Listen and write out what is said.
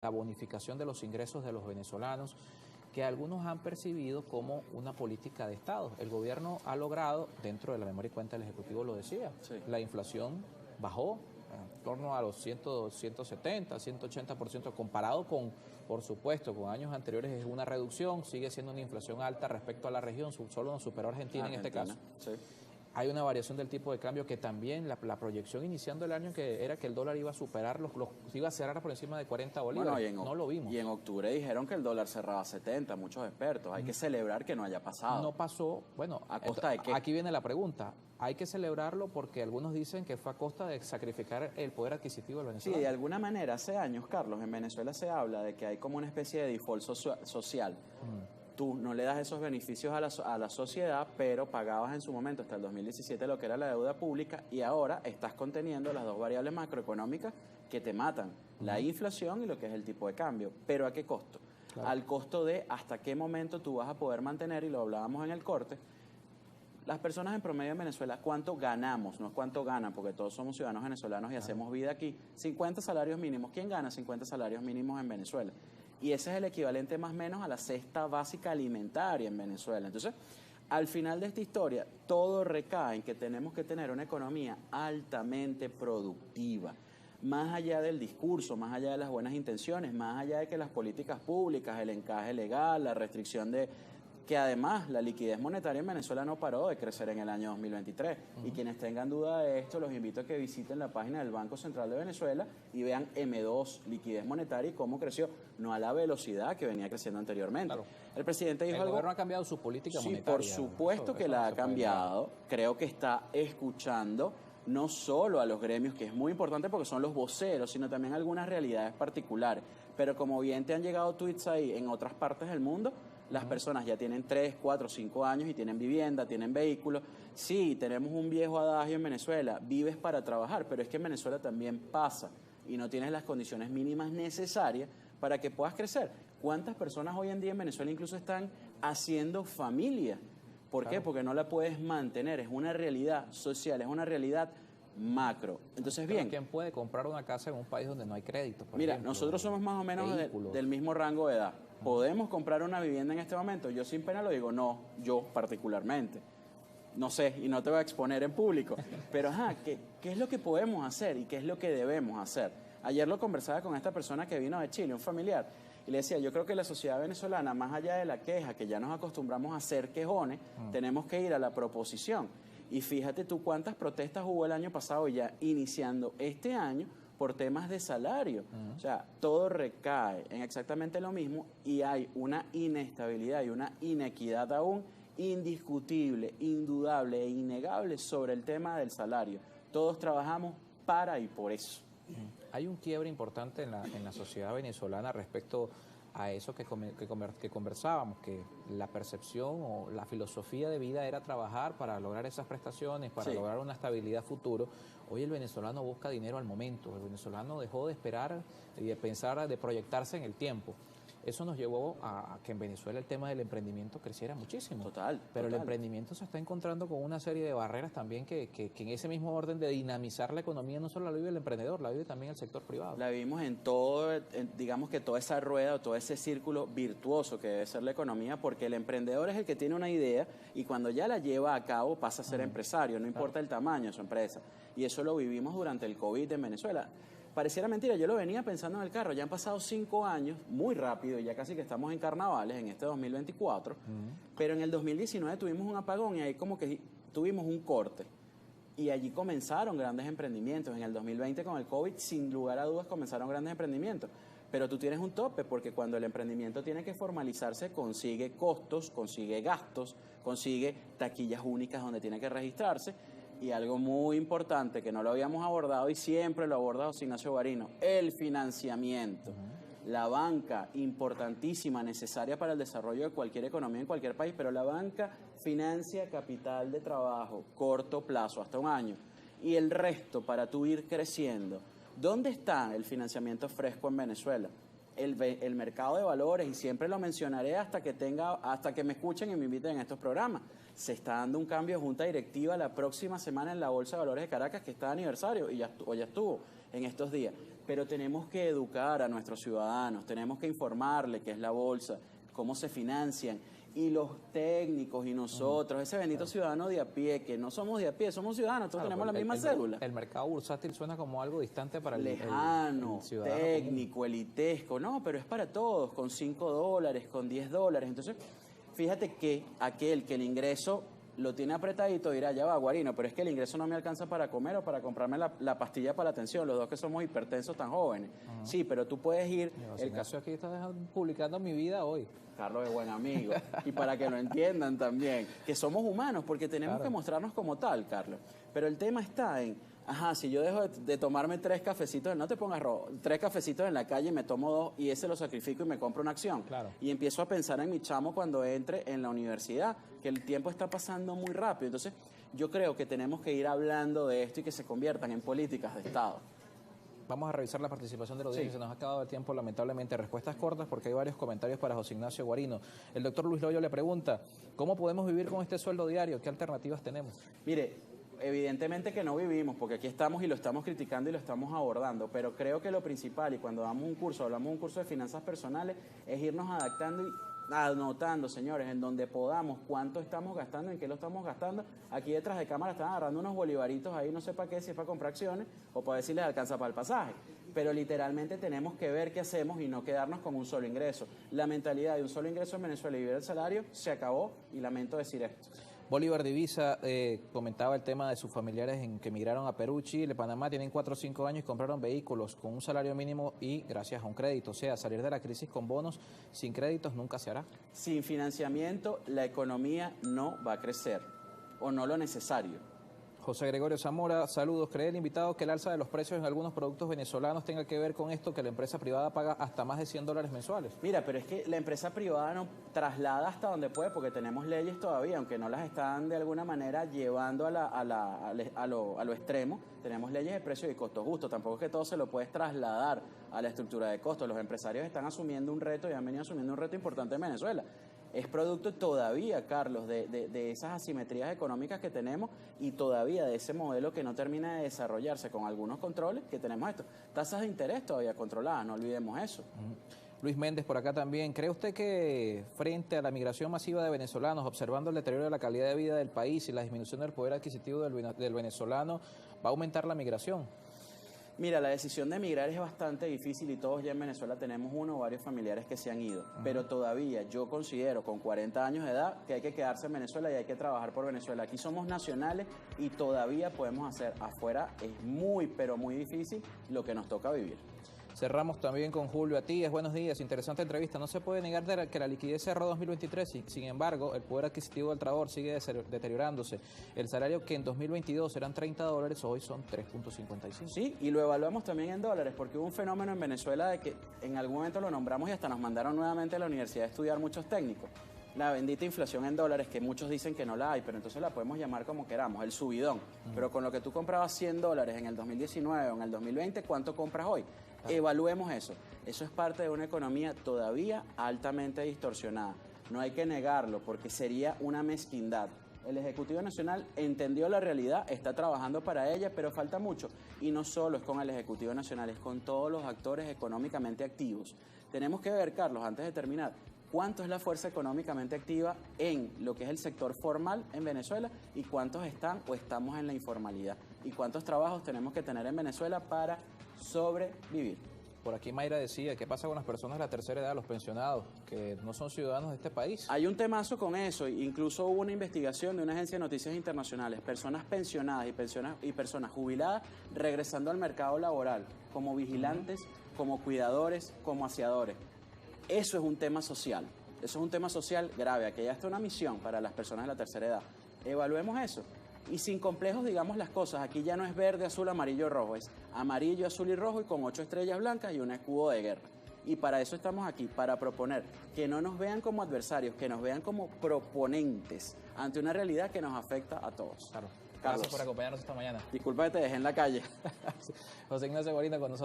la bonificación de los ingresos de los venezolanos, que algunos han percibido como una política de Estado. El gobierno ha logrado, dentro de la memoria y cuenta del Ejecutivo lo decía, sí, la inflación bajó en torno a los 170, 180%, comparado con, por supuesto, con años anteriores es una reducción, sigue siendo una inflación alta respecto a la región, solo nos superó Argentina en este caso. Sí. Hay una variación del tipo de cambio que también la proyección iniciando el año que era que el dólar iba a superar, iba a cerrar por encima de 40 bolívares, bueno, no lo vimos. Y en octubre dijeron que el dólar cerraba a 70, muchos expertos. Hay que celebrar que no haya pasado. No pasó, bueno, ¿a costa de qué? Aquí viene la pregunta. Hay que celebrarlo porque algunos dicen que fue a costa de sacrificar el poder adquisitivo del venezolano. Sí, de alguna manera, hace años, Carlos, en Venezuela se habla de que hay como una especie de default social. Tú no le das esos beneficios a la sociedad, pero pagabas en su momento, hasta el 2017, lo que era la deuda pública, y ahora estás conteniendo las dos variables macroeconómicas que te matan, la inflación y lo que es el tipo de cambio. ¿Pero a qué costo? Claro. Al costo de hasta qué momento tú vas a poder mantener, y lo hablábamos en el corte, las personas en promedio en Venezuela, ¿cuánto ganamos? No es cuánto ganan, porque todos somos ciudadanos venezolanos y hacemos vida aquí. 50 salarios mínimos. ¿Quién gana 50 salarios mínimos en Venezuela? Y ese es el equivalente más o menos a la cesta básica alimentaria en Venezuela. Entonces, al final de esta historia, todo recae en que tenemos que tener una economía altamente productiva. Más allá del discurso, más allá de las buenas intenciones, más allá de que las políticas públicas, el encaje legal, la restricción de... que además la liquidez monetaria en Venezuela no paró de crecer en el año 2023. Y quienes tengan duda de esto, los invito a que visiten la página del Banco Central de Venezuela y vean M2, liquidez monetaria, y cómo creció, no a la velocidad que venía creciendo anteriormente. Claro. El presidente dijo algo... El gobierno ha cambiado su política monetaria. Sí, por supuesto que la ha cambiado. Creo que está escuchando no solo a los gremios, que es muy importante porque son los voceros, sino también algunas realidades particulares. Pero como bien te han llegado tweets ahí en otras partes del mundo, las personas ya tienen 3, 4, 5 años y tienen vivienda, tienen vehículos. Sí, tenemos un viejo adagio en Venezuela, vives para trabajar, pero es que en Venezuela también pasa y no tienes las condiciones mínimas necesarias para que puedas crecer. ¿Cuántas personas hoy en día en Venezuela incluso están haciendo familia? ¿Por qué? Porque no la puedes mantener, es una realidad social, es una realidad macro. Entonces, bien. ¿Quién puede comprar una casa en un país donde no hay crédito? Mira, nosotros somos más o menos del mismo rango de edad. ¿Podemos comprar una vivienda en este momento? Yo sin pena lo digo, no, yo particularmente. No sé, y no te voy a exponer en público. Pero, ¿qué es lo que podemos hacer y qué es lo que debemos hacer? Ayer lo conversaba con esta persona que vino de Chile, un familiar, y le decía, yo creo que la sociedad venezolana, más allá de la queja, que ya nos acostumbramos a ser quejones, tenemos que ir a la proposición. Y fíjate tú cuántas protestas hubo el año pasado y ya iniciando este año por temas de salario. O sea, todo recae en exactamente lo mismo y hay una inestabilidad y una inequidad aún indiscutible, indudable e innegable sobre el tema del salario. Todos trabajamos para y por eso. Hay un quiebre importante en la sociedad venezolana respecto a eso que conversábamos, que la percepción o la filosofía de vida era trabajar para lograr esas prestaciones, para lograr una estabilidad futuro. Hoy el venezolano busca dinero al momento, el venezolano dejó de esperar y de pensar, de proyectarse en el tiempo. Eso nos llevó a que en Venezuela el tema del emprendimiento creciera muchísimo. Pero el emprendimiento se está encontrando con una serie de barreras también que en ese mismo orden de dinamizar la economía no solo la vive el emprendedor, la vive también el sector privado. La vivimos en todo, digamos que toda esa rueda o todo ese círculo virtuoso que debe ser la economía, porque el emprendedor es el que tiene una idea y cuando ya la lleva a cabo pasa a ser empresario, no importa el tamaño de su empresa. Y eso lo vivimos durante el COVID en Venezuela. Pareciera mentira, yo lo venía pensando en el carro, ya han pasado 5 años, muy rápido, y ya casi que estamos en carnavales en este 2024, pero en el 2019 tuvimos un apagón y ahí como que tuvimos un corte, y allí comenzaron grandes emprendimientos. En el 2020 con el COVID, sin lugar a dudas, comenzaron grandes emprendimientos, pero tú tienes un tope, porque cuando el emprendimiento tiene que formalizarse, consigue costos, consigue gastos, consigue taquillas únicas donde tiene que registrarse. Y algo muy importante que no lo habíamos abordado y siempre lo ha abordado Ignacio Guarino, el financiamiento. La banca, importantísima, necesaria para el desarrollo de cualquier economía en cualquier país, pero la banca financia capital de trabajo, corto plazo, hasta 1 año. Y el resto para tú ir creciendo. ¿Dónde está el financiamiento fresco en Venezuela? El mercado de valores, y siempre lo mencionaré hasta que me escuchen y me inviten en estos programas. Se está dando un cambio de junta directiva la próxima semana en la Bolsa de Valores de Caracas, que está de aniversario y ya estuvo en estos días. pero tenemos que educar a nuestros ciudadanos, tenemos que informarle qué es la bolsa, cómo se financian, y los técnicos y nosotros, ese bendito ciudadano de a pie, que no somos de a pie, somos ciudadanos, todos tenemos la misma cédula. El mercado bursátil suena como algo distante para lejano, el ciudadano técnico, común. Elitesco, no, pero es para todos, con $5, con $10. Entonces, fíjate que aquel que el ingreso lo tiene apretadito dirá, ya va, Guarino, pero es que el ingreso no me alcanza para comer o para comprarme la pastilla para la tensión, los dos que somos hipertensos tan jóvenes. Sí, pero tú puedes ir... El caso aquí está publicando mi vida hoy. Carlos es buen amigo. Y para que lo entiendan también, que somos humanos, porque tenemos que mostrarnos como tal, Carlos. Pero el tema está en, si yo dejo de tomarme 3 cafecitos, no te pongas rojo, 3 cafecitos en la calle y me tomo 2 y ese lo sacrifico y me compro una acción. Claro. Y empiezo a pensar en mi chamo cuando entre en la universidad, que el tiempo está pasando muy rápido. Entonces, yo creo que tenemos que ir hablando de esto y que se conviertan en políticas de Estado. Vamos a revisar la participación de los audiencia. Se nos ha acabado el tiempo, lamentablemente. Respuestas cortas porque hay varios comentarios para José Ignacio Guarino. El doctor Luis Loyo le pregunta, ¿cómo podemos vivir con este sueldo diario? ¿Qué alternativas tenemos? Mire, evidentemente que no vivimos, porque aquí estamos y lo estamos criticando y lo estamos abordando, pero creo que lo principal, y cuando damos un curso, hablamos de un curso de finanzas personales, es irnos adaptando y anotando, señores, en donde podamos, cuánto estamos gastando, en qué lo estamos gastando. Aquí detrás de cámara están agarrando unos bolivaritos ahí, no sé para qué, si es para comprar acciones o para ver si les alcanza para el pasaje. Pero literalmente tenemos que ver qué hacemos y no quedarnos con un solo ingreso. La mentalidad de un solo ingreso en Venezuela y vivir el salario se acabó, y lamento decir esto. Bolívar Divisa comentaba el tema de sus familiares que emigraron a Perú, Chile, Panamá, tienen 4 o 5 años y compraron vehículos con un salario mínimo y gracias a un crédito. O sea, salir de la crisis con bonos sin créditos nunca se hará. Sin financiamiento, la economía no va a crecer, o no lo necesario. José Gregorio Zamora, saludos. ¿Cree el invitado que el alza de los precios en algunos productos venezolanos tenga que ver con esto, que la empresa privada paga hasta más de $100 mensuales? Mira, pero es que la empresa privada no traslada hasta donde puede, porque tenemos leyes todavía, aunque no las están de alguna manera llevando a lo extremo. Tenemos leyes de precios y costos justos, tampoco es que todo se lo puedes trasladar a la estructura de costos. Los empresarios están asumiendo un reto y han venido asumiendo un reto importante en Venezuela. Es producto todavía, Carlos, de esas asimetrías económicas que tenemos y todavía de ese modelo que no termina de desarrollarse con algunos controles que tenemos esto. Tasas de interés todavía controladas, no olvidemos eso. Luis Méndez por acá también. ¿Cree usted que frente a la migración masiva de venezolanos, observando el deterioro de la calidad de vida del país y la disminución del poder adquisitivo del venezolano, va a aumentar la migración? Mira, la decisión de emigrar es bastante difícil y todos ya en Venezuela tenemos uno o varios familiares que se han ido. Pero todavía yo considero con 40 años de edad que hay que quedarse en Venezuela y hay que trabajar por Venezuela. Aquí somos nacionales y todavía podemos hacer. Afuera es muy, pero muy difícil lo que nos toca vivir. Cerramos también con Julio Atías. Buenos días, interesante entrevista. No se puede negar que la liquidez cerró 2023, sin embargo, el poder adquisitivo del trabajador sigue deteriorándose. El salario que en 2022 eran $30, hoy son 3.55. Sí, y lo evaluamos también en dólares, porque hubo un fenómeno en Venezuela de que en algún momento lo nombramos y hasta nos mandaron nuevamente a la universidad a estudiar muchos técnicos. La bendita inflación en dólares, que muchos dicen que no la hay, pero entonces la podemos llamar como queramos, el subidón. Pero con lo que tú comprabas $100 en el 2019 o en el 2020, ¿cuánto compras hoy? Evaluemos eso. Eso es parte de una economía todavía altamente distorsionada. No hay que negarlo porque sería una mezquindad. El Ejecutivo Nacional entendió la realidad, está trabajando para ella, pero falta mucho. Y no solo es con el Ejecutivo Nacional, es con todos los actores económicamente activos. Tenemos que ver, Carlos, antes de terminar, cuánto es la fuerza económicamente activa en lo que es el sector formal en Venezuela y cuántos están o estamos en la informalidad. Y cuántos trabajos tenemos que tener en Venezuela para sobrevivir. Por aquí Mayra decía, ¿qué pasa con las personas de la tercera edad, los pensionados, que no son ciudadanos de este país? Hay un temazo con eso, incluso hubo una investigación de una agencia de noticias internacionales, personas pensionadas y personas jubiladas regresando al mercado laboral, como vigilantes, como cuidadores, como aseadores. Eso es un tema social, eso es un tema social grave, aquí ya está una misión para las personas de la tercera edad. Evaluemos eso. Y sin complejos digamos las cosas, aquí ya no es verde, azul, amarillo, rojo, es amarillo, azul y rojo y con 8 estrellas blancas y un escudo de guerra. Y para eso estamos aquí, para proponer que no nos vean como adversarios, que nos vean como proponentes ante una realidad que nos afecta a todos. Claro. Carlos, gracias por acompañarnos esta mañana. Disculpa que te dejé en la calle. José Ignacio Guarino con nosotros.